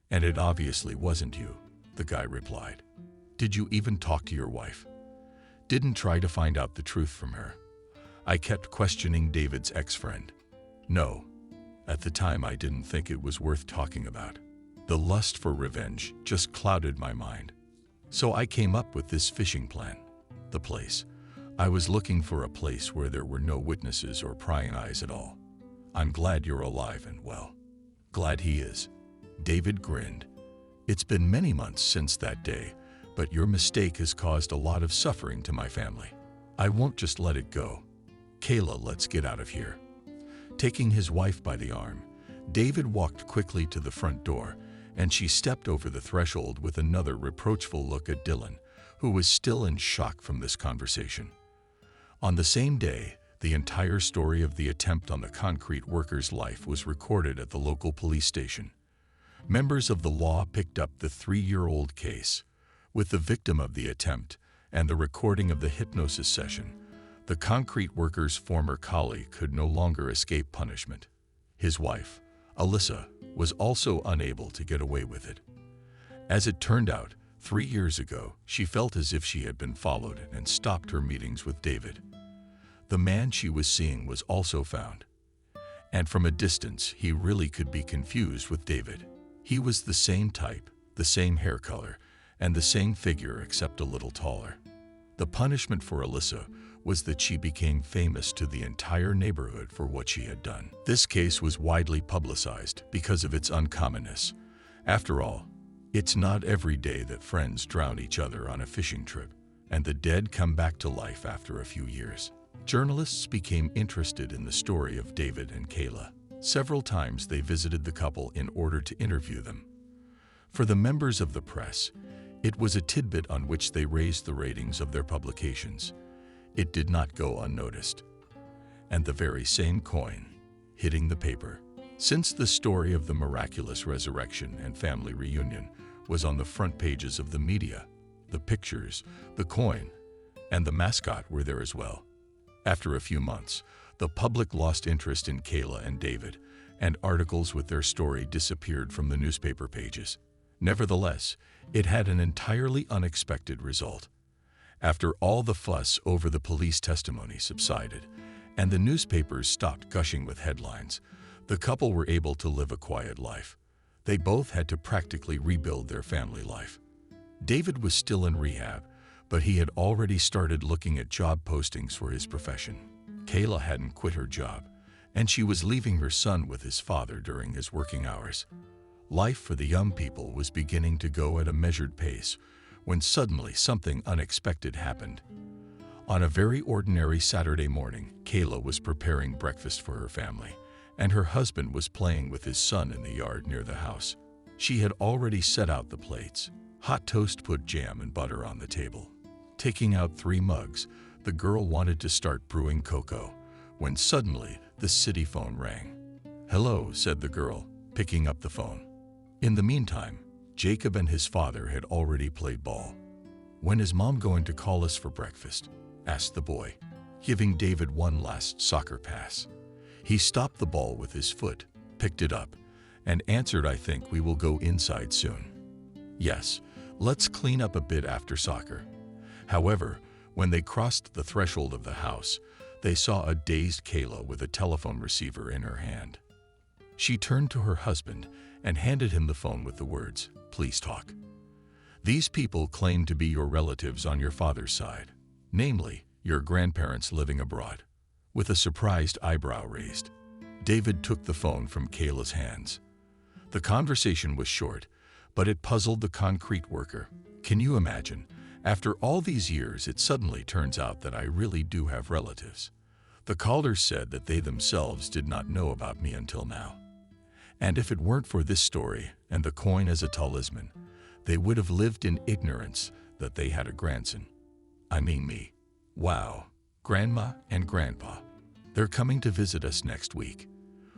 And it obviously wasn't you," the guy replied. "Did you even talk to your wife? Didn't try to find out the truth from her?" I kept questioning David's ex-friend. "No. At the time I didn't think it was worth talking about. The lust for revenge just clouded my mind. So I came up with this fishing plan. The place. I was looking for a place where there were no witnesses or prying eyes at all. I'm glad you're alive and well." "Glad he is." David grinned. "It's been many months since that day, but your mistake has caused a lot of suffering to my family. I won't just let it go. Kayla, let's get out of here." Taking his wife by the arm, David walked quickly to the front door, and she stepped over the threshold with another reproachful look at Dylan, who was still in shock from this conversation. On the same day, the entire story of the attempt on the concrete worker's life was recorded at the local police station. Members of the law picked up the 3-year-old case. With the victim of the attempt and the recording of the hypnosis session, the concrete worker's former colleague could no longer escape punishment. His wife, Alyssa, was also unable to get away with it. As it turned out, 3 years ago, she felt as if she had been followed and stopped her meetings with David. The man she was seeing was also found. And from a distance, he really could be confused with David. He was the same type, the same hair color, and the same figure except a little taller. The punishment for Alyssa was that she became famous to the entire neighborhood for what she had done. This case was widely publicized because of its uncommonness. After all, it's not every day that friends drown each other on a fishing trip, and the dead come back to life after a few years. Journalists became interested in the story of David and Kayla. Several times they visited the couple in order to interview them. For the members of the press, it was a tidbit on which they raised the ratings of their publications. It did not go unnoticed. And the very same coin, hitting the paper. Since the story of the miraculous resurrection and family reunion was on the front pages of the media, the pictures, the coin, and the mascot were there as well. After a few months, the public lost interest in Kayla and David, and articles with their story disappeared from the newspaper pages. Nevertheless, it had an entirely unexpected result. After all the fuss over the police testimony subsided, and the newspapers stopped gushing with headlines, the couple were able to live a quiet life. They both had to practically rebuild their family life. David was still in rehab, but he had already started looking at job postings for his profession. Kayla hadn't quit her job, and she was leaving her son with his father during his working hours. Life for the young people was beginning to go at a measured pace when suddenly something unexpected happened. On a very ordinary Saturday morning, Kayla was preparing breakfast for her family, and her husband was playing with his son in the yard near the house. She had already set out the plates. Hot toast put jam and butter on the table. Taking out 3 mugs, the girl wanted to start brewing cocoa, when suddenly the city phone rang. "Hello," said the girl, picking up the phone. In the meantime, Jacob and his father had already played ball. "When is Mom going to call us for breakfast?" asked the boy, giving David one last soccer pass. He stopped the ball with his foot, picked it up, and answered, "I think we will go inside soon. Yes, let's clean up a bit after soccer." However, when they crossed the threshold of the house, they saw a dazed Kayla with a telephone receiver in her hand. She turned to her husband and handed him the phone with the words, "Please talk. These people claim to be your relatives on your father's side, namely, your grandparents living abroad." With a surprised eyebrow raised, David took the phone from Kayla's hands. The conversation was short, but it puzzled the concrete worker. "Can you imagine? After all these years, it suddenly turns out that I really do have relatives. The callers said that they themselves did not know about me until now. And if it weren't for this story and the coin as a talisman, they would have lived in ignorance that they had a grandson. I mean me. Wow, Grandma and Grandpa. They're coming to visit us next week.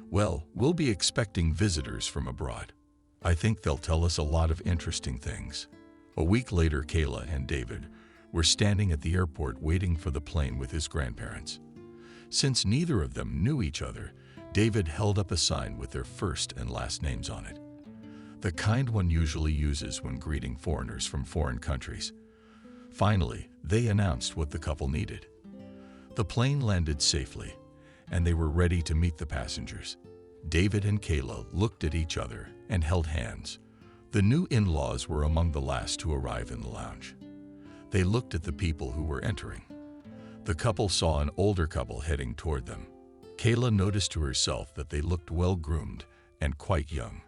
Well, we'll be expecting visitors from abroad. I think they'll tell us a lot of interesting things." A week later, Kayla and David were standing at the airport waiting for the plane with his grandparents. Since neither of them knew each other, David held up a sign with their first and last names on it, the kind one usually uses when greeting foreigners from foreign countries. Finally, they announced what the couple needed. The plane landed safely, and they were ready to meet the passengers. David and Kayla looked at each other and held hands. The new in-laws were among the last to arrive in the lounge. They looked at the people who were entering. The couple saw an older couple heading toward them. Kayla noticed to herself that they looked well-groomed and quite young.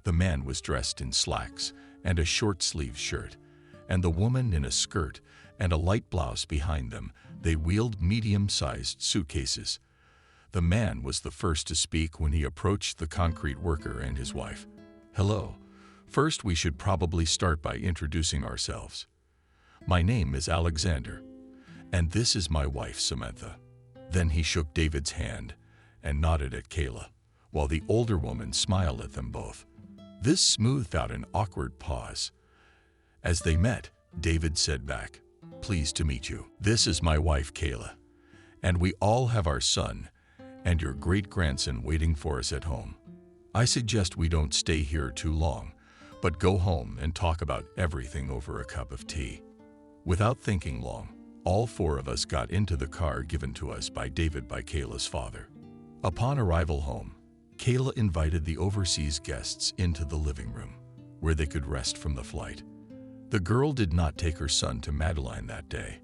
The man was dressed in slacks and a short-sleeved shirt, and the woman in a skirt and a light blouse behind them. They wheeled medium-sized suitcases. The man was the first to speak when he approached the concrete worker and his wife. "Hello. First, we should probably start by introducing ourselves. My name is Alexander, and this is my wife, Samantha." Then he shook David's hand and nodded at Kayla, while the older woman smiled at them both. This smoothed out an awkward pause. As they met, David said back, "Pleased to meet you. This is my wife, Kayla, and we all have our son and your great-grandson waiting for us at home. I suggest we don't stay here too long, but go home and talk about everything over a cup of tea." Without thinking long, all 4 of us got into the car given to us by David by Kayla's father. Upon arrival home, Kayla invited the overseas guests into the living room, where they could rest from the flight. The girl did not take her son to Madeline that day,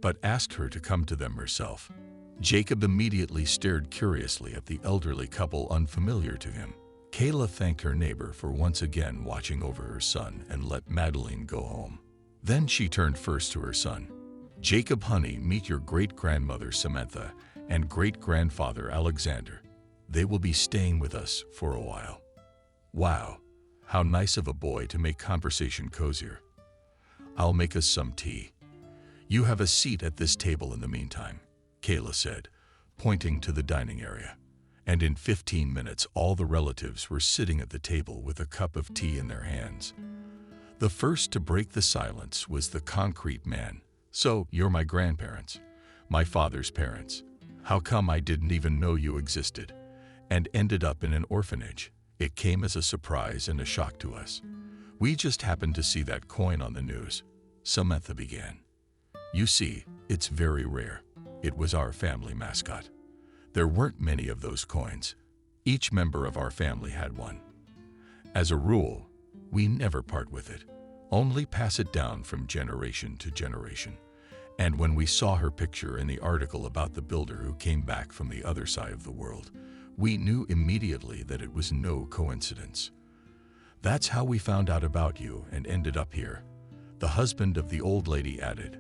but asked her to come to them herself. Jacob immediately stared curiously at the elderly couple unfamiliar to him. Kayla thanked her neighbor for once again watching over her son and let Madeline go home. Then she turned first to her son. "Jacob, honey, meet your great-grandmother Samantha and great-grandfather Alexander. They will be staying with us for a while." Wow, how nice of a boy to make conversation cozier. "I'll make us some tea. You have a seat at this table in the meantime," Kayla said, pointing to the dining area. And in 15 minutes, all the relatives were sitting at the table with a cup of tea in their hands. The first to break the silence was the concrete man. "So, you're my grandparents, my father's parents. How come I didn't even know you existed and ended up in an orphanage? It came as a surprise and a shock to us. We just happened to see that coin on the news, Samantha began. You see, it's very rare. It was our family mascot. There weren't many of those coins. Each member of our family had one. As a rule, we never part with it, only pass it down from generation to generation. And when we saw her picture in the article about the builder who came back from the other side of the world, we knew immediately that it was no coincidence. That's how we found out about you and ended up here, the husband of the old lady added.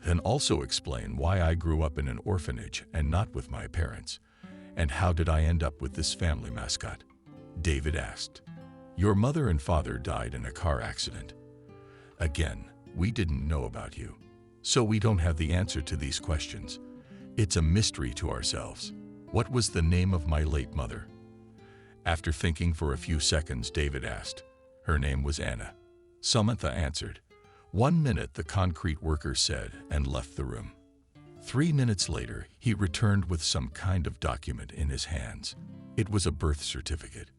Then also explain why I grew up in an orphanage and not with my parents, and how did I end up with this family mascot? David asked. Your mother and father died in a car accident. Again, we didn't know about you, so we don't have the answer to these questions. It's a mystery to ourselves. What was the name of my late mother? After thinking for a few seconds, David asked. Her name was Anna. Samantha answered. 1 minute, the concrete worker said, and left the room. 3 minutes later, he returned with some kind of document in his hands. It was a birth certificate.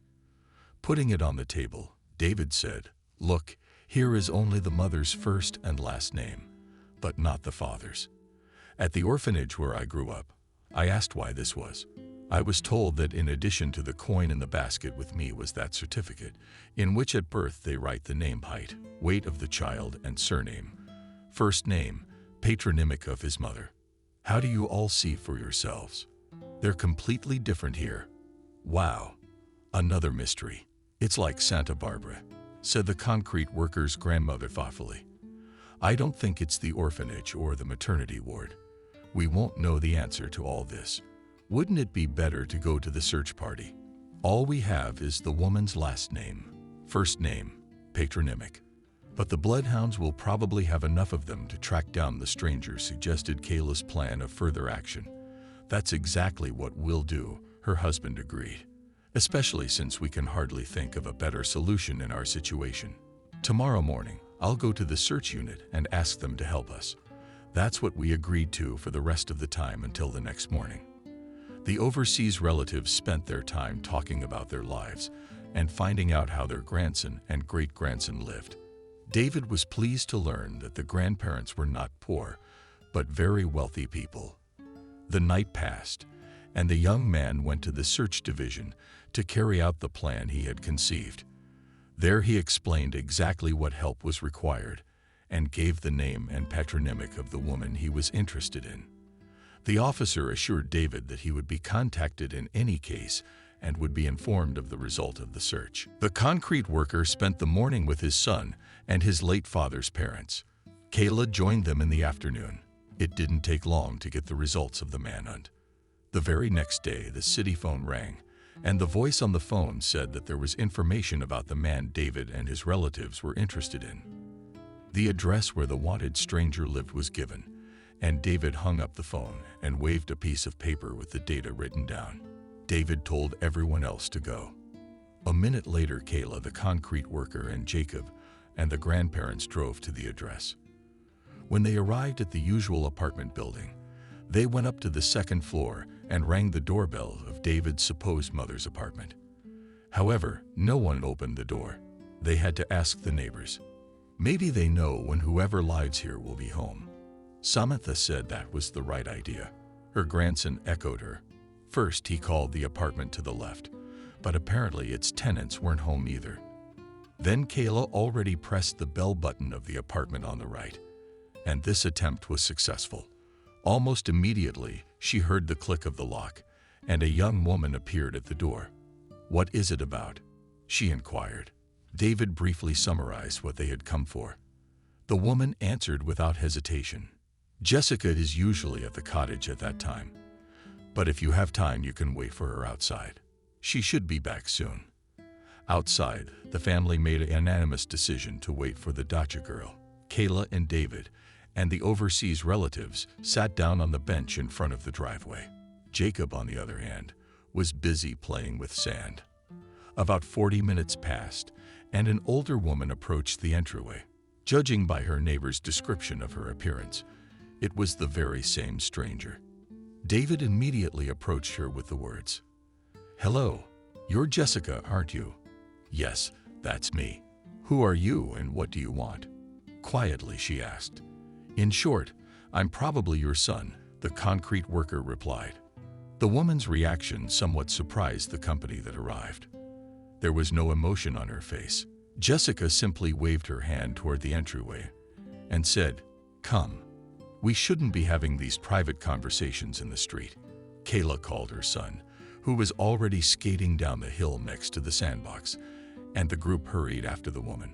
Putting it on the table, David said, Look, here is only the mother's first and last name, but not the father's. At the orphanage where I grew up, I asked why this was. I was told that in addition to the coin in the basket with me was that certificate, in which at birth they write the name, height, weight of the child, and surname. First name, patronymic of his mother. How do you all see for yourselves? They're completely different here. Wow. Another mystery. It's like Santa Barbara, said the concrete worker's grandmother thoughtfully. I don't think it's the orphanage or the maternity ward. We won't know the answer to all this. Wouldn't it be better to go to the search party? All we have is the woman's last name, first name, patronymic. But the bloodhounds will probably have enough of them to track down the stranger, suggested Kayla's plan of further action. That's exactly what we'll do, her husband agreed. Especially since we can hardly think of a better solution in our situation. Tomorrow morning, I'll go to the search unit and ask them to help us. That's what we agreed to for the rest of the time until the next morning. The overseas relatives spent their time talking about their lives and finding out how their grandson and great-grandson lived. David was pleased to learn that the grandparents were not poor, but very wealthy people. The night passed, and the young man went to the search division to carry out the plan he had conceived. There he explained exactly what help was required and gave the name and patronymic of the woman he was interested in. The officer assured David that he would be contacted in any case and would be informed of the result of the search. The concrete worker spent the morning with his son and his late father's parents. Kayla joined them in the afternoon. It didn't take long to get the results of the manhunt. The very next day, the city phone rang, and the voice on the phone said that there was information about the man David and his relatives were interested in. The address where the wanted stranger lived was given, and David hung up the phone and waved a piece of paper with the data written down. David told everyone else to go. A minute later, Kayla, the concrete worker, and Jacob and the grandparents drove to the address. When they arrived at the usual apartment building, they went up to the second floor and rang the doorbell of David's supposed mother's apartment. However, no one opened the door. They had to ask the neighbors. Maybe they know when whoever lives here will be home. Samantha said that was the right idea. Her grandson echoed her. First, he called the apartment to the left, but apparently its tenants weren't home either. Then Kayla already pressed the bell button of the apartment on the right, and this attempt was successful. Almost immediately, she heard the click of the lock, and a young woman appeared at the door. What is it about? She inquired. David briefly summarized what they had come for. The woman answered without hesitation. Jessica is usually at the cottage at that time, but if you have time, you can wait for her outside. She should be back soon. Outside, the family made a unanimous decision to wait for the dacha girl. Kayla and David and the overseas relatives sat down on the bench in front of the driveway. Jacob, on the other hand, was busy playing with sand. About 40 minutes passed, and an older woman approached the entryway. Judging by her neighbor's description of her appearance, it was the very same stranger. David immediately approached her with the words, "Hello, you're Jessica, aren't you?" "Yes, that's me. "Who are you and what do you want?" Quietly, she asked. "In short, I'm probably your son," the concrete worker replied. The woman's reaction somewhat surprised the company that arrived. There was no emotion on her face. Jessica simply waved her hand toward the entryway and said, "Come. We shouldn't be having these private conversations in the street." Kayla called her son, who was already skating down the hill next to the sandbox, and the group hurried after the woman.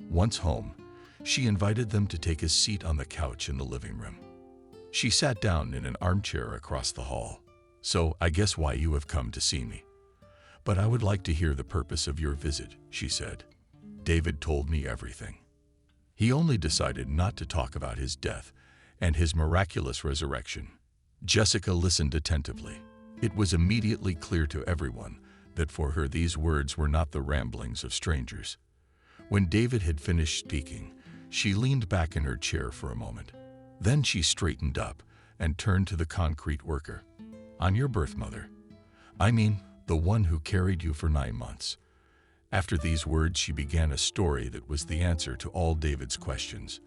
Once home, she invited them to take a seat on the couch in the living room. She sat down in an armchair across the hall. "So, I guess why you have come to see me. But I would like to hear the purpose of your visit," she said. "David told me everything. He only decided not to talk about his death and his miraculous resurrection." Jessica listened attentively. It was immediately clear to everyone that for her these words were not the ramblings of strangers. When David had finished speaking, she leaned back in her chair for a moment. Then she straightened up and turned to the concrete worker. "On your birth mother. I mean, the one who carried you for 9 months. After these words, she began a story that was the answer to all David's questions.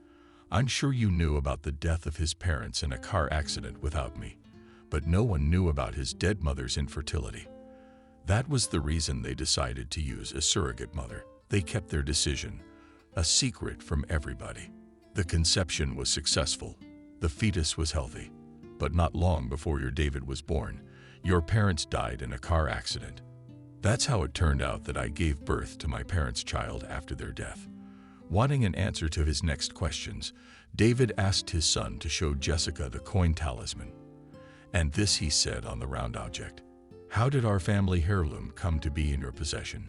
"I'm sure you knew about the death of his parents in a car accident without me, but no one knew about his dead mother's infertility. That was the reason they decided to use a surrogate mother. They kept their decision a secret from everybody. The conception was successful. The fetus was healthy. But not long before your David was born, your parents died in a car accident. That's how it turned out that I gave birth to my parents' child after their death." Wanting an answer to his next questions, David asked his son to show Jessica the coin talisman. "And this," he said on the round object. "How did our family heirloom come to be in your possession?"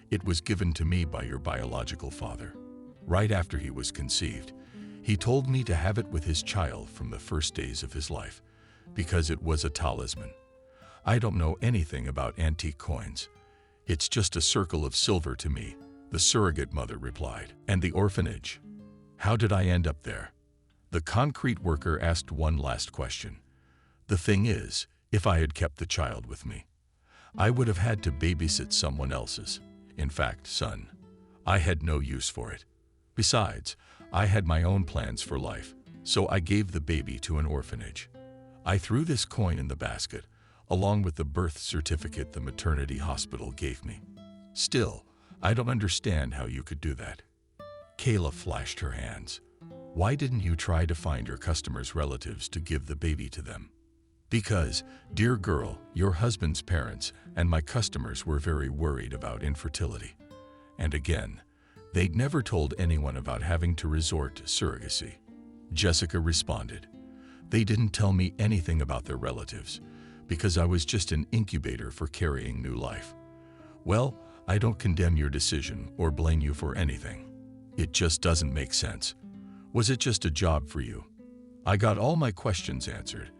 "It was given to me by your biological father. Right after he was conceived, he told me to have it with his child from the first days of his life, because it was a talisman. I don't know anything about antique coins. It's just a circle of silver to me," the surrogate mother replied. "And the orphanage? How did I end up there?" The concrete worker asked one last question. "The thing is, if I had kept the child with me, I would have had to babysit someone else's. In fact, son, I had no use for it. Besides, I had my own plans for life, so I gave the baby to an orphanage. I threw this coin in the basket, along with the birth certificate the maternity hospital gave me. Still, I don't understand how you could do that." Kayla flashed her hands. "Why didn't you try to find your customers' relatives to give the baby to them?" "Because, dear girl, your husband's parents and my customers were very worried about infertility. And again, they'd never told anyone about having to resort to surrogacy." Jessica responded. "They didn't tell me anything about their relatives, because I was just an incubator for carrying new life. Well, I don't condemn your decision or blame you for anything. It just doesn't make sense. Was it just a job for you? I got all my questions answered,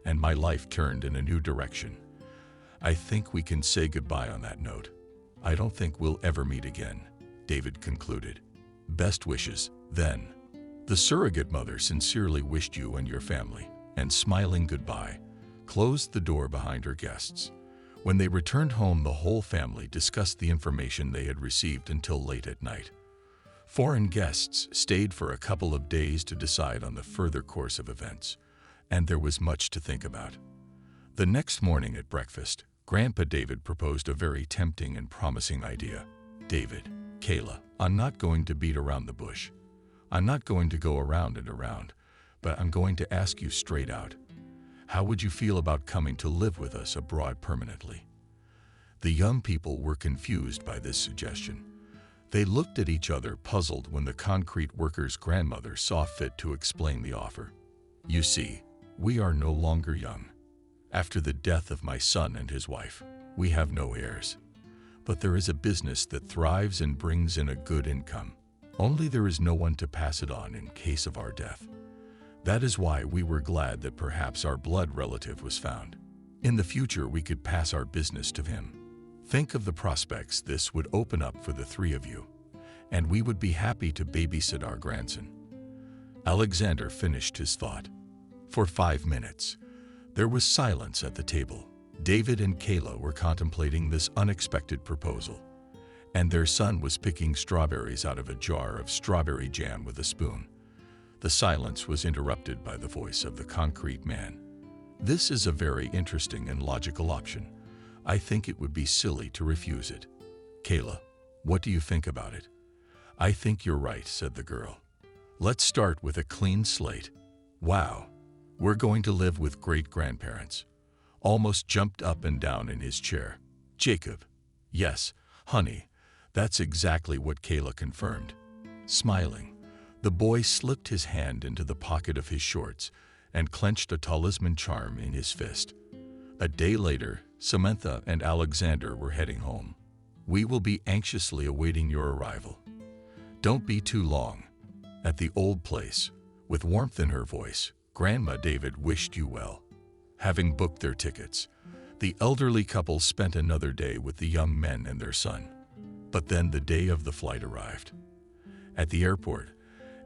and my life turned in a new direction. I think we can say goodbye on that note. I don't think we'll ever meet again," David concluded. "Best wishes, then." The surrogate mother sincerely wished you and your family, and smiling goodbye, closed the door behind her guests. When they returned home, the whole family discussed the information they had received until late at night. Foreign guests stayed for a couple of days to decide on the further course of events, and there was much to think about. The next morning at breakfast, Grandpa David proposed a very tempting and promising idea. "David, Kayla, I'm not going to beat around the bush. I'm not going to go around and around, but I'm going to ask you straight out. How would you feel about coming to live with us abroad permanently?" The young people were confused by this suggestion. They looked at each other, puzzled, when the concrete worker's grandmother saw fit to explain the offer. "You see, we are no longer young. After the death of my son and his wife, we have no heirs. But there is a business that thrives and brings in a good income. Only there is no one to pass it on in case of our death. That is why we were glad that perhaps our blood relative was found. In the future, we could pass our business to him. Think of the prospects this would open up for the three of you, and we would be happy to babysit our grandson." Alexander finished his thought. For 5 minutes, there was silence at the table. David and Kayla were contemplating this unexpected proposal, and their son was picking strawberries out of a jar of strawberry jam with a spoon. The silence was interrupted by the voice of the concrete man. "This is a very interesting and logical option. I think it would be silly to refuse it. Kayla, what do you think about it?" "I think you're right," said the girl. "Let's start with a clean slate." "Wow, we're going to live with great-grandparents." Almost jumped up and down in his chair. Jacob, "Yes, honey, that's exactly what Kayla confirmed." Smiling, the boy slipped his hand into the pocket of his shorts and clenched a talisman charm in his fist. A day later, Samantha and Alexander were heading home. "We will be anxiously awaiting your arrival. Don't be too long." At the old place, with warmth in her voice, Grandma David wished you well. Having booked their tickets, the elderly couple spent another day with the young men and their son. But then the day of the flight arrived. At the airport,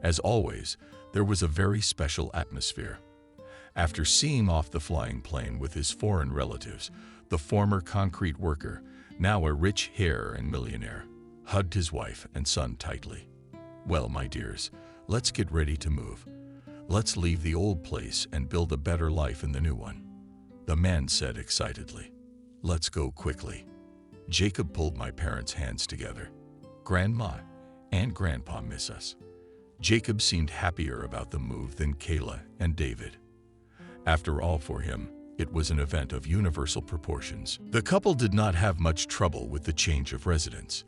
as always, there was a very special atmosphere. After seeing off the flying plane with his foreign relatives, the former concrete worker, now a rich heir and millionaire, hugged his wife and son tightly. "Well, my dears, let's get ready to move. Let's leave the old place and build a better life in the new one," the man said excitedly. "Let's go quickly." Jacob pulled my parents' hands together. "Grandma and Grandpa miss us." Jacob seemed happier about the move than Kayla and David. After all, for him, it was an event of universal proportions. The couple did not have much trouble with the change of residence.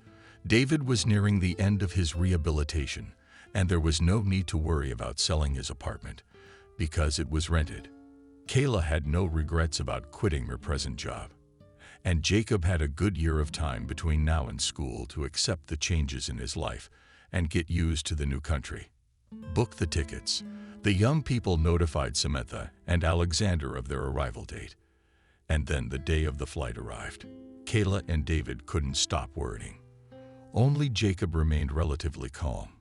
David was nearing the end of his rehabilitation, and there was no need to worry about selling his apartment, because it was rented. Kayla had no regrets about quitting her present job, and Jacob had a good year of time between now and school to accept the changes in his life and get used to the new country. Book the tickets. The young people notified Samantha and Alexander of their arrival date, and then the day of the flight arrived. Kayla and David couldn't stop worrying. Only Jacob remained relatively calm.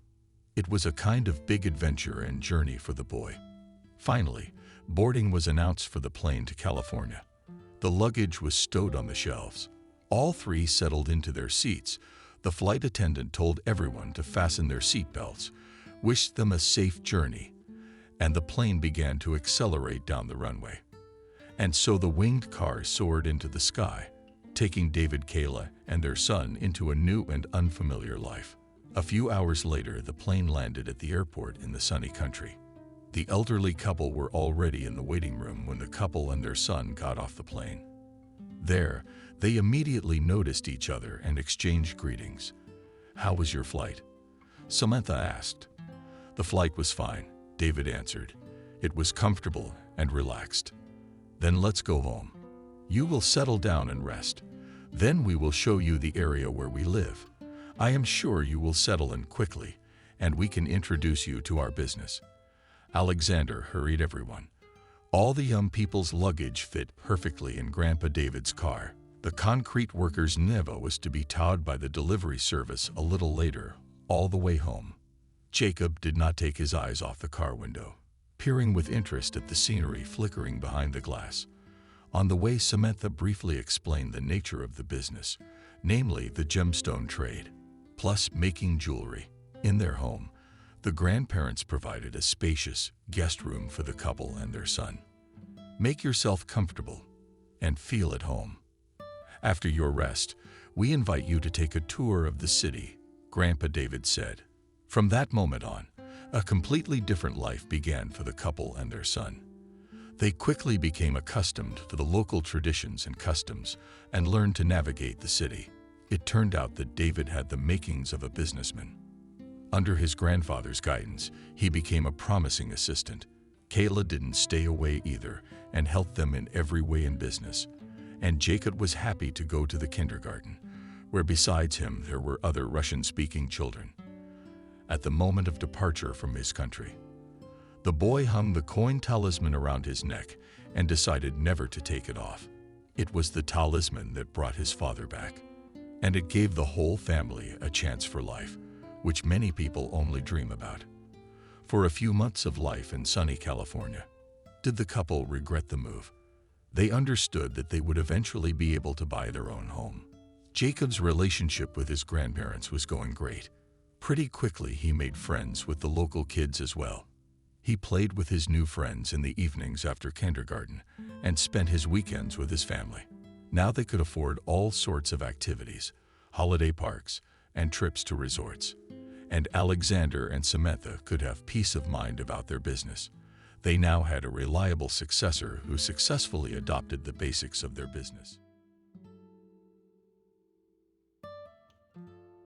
It was a kind of big adventure and journey for the boy. Finally, boarding was announced for the plane to California. The luggage was stowed on the shelves. All three settled into their seats. The flight attendant told everyone to fasten their seatbelts, wished them a safe journey, and the plane began to accelerate down the runway. And so the winged car soared into the sky, taking David, Kayla, and their son into a new and unfamiliar life. A few hours later, the plane landed at the airport in the sunny country. The elderly couple were already in the waiting room when the couple and their son got off the plane. There, they immediately noticed each other and exchanged greetings. "How was your flight?" Samantha asked. "The flight was fine," David answered. "It was comfortable and relaxed." "Then let's go home. You will settle down and rest. Then we will show you the area where we live. I am sure you will settle in quickly, and we can introduce you to our business." Alexander hurried everyone. All the young people's luggage fit perfectly in Grandpa David's car. The concrete worker's Neva was to be towed by the delivery service a little later, all the way home. Jacob did not take his eyes off the car window, peering with interest at the scenery flickering behind the glass. On the way, Samantha briefly explained the nature of the business, namely the gemstone trade, plus making jewelry. In their home, the grandparents provided a spacious guest room for the couple and their son. "Make yourself comfortable and feel at home. After your rest, we invite you to take a tour of the city," Grandpa David said. From that moment on, a completely different life began for the couple and their son. They quickly became accustomed to the local traditions and customs and learned to navigate the city. It turned out that David had the makings of a businessman. Under his grandfather's guidance, he became a promising assistant. Kayla didn't stay away either and helped them in every way in business. And Jacob was happy to go to the kindergarten, where besides him there were other Russian-speaking children. At the moment of departure from his country, the boy hung the coin talisman around his neck and decided never to take it off. It was the talisman that brought his father back, and it gave the whole family a chance for life, which many people only dream about. For a few months of life in sunny California, did the couple regret the move? They understood that they would eventually be able to buy their own home. Jacob's relationship with his grandparents was going great. Pretty quickly, he made friends with the local kids as well. He played with his new friends in the evenings after kindergarten and spent his weekends with his family. Now they could afford all sorts of activities, holiday parks, and trips to resorts. And Alexander and Samantha could have peace of mind about their business. They now had a reliable successor who successfully adopted the basics of their business.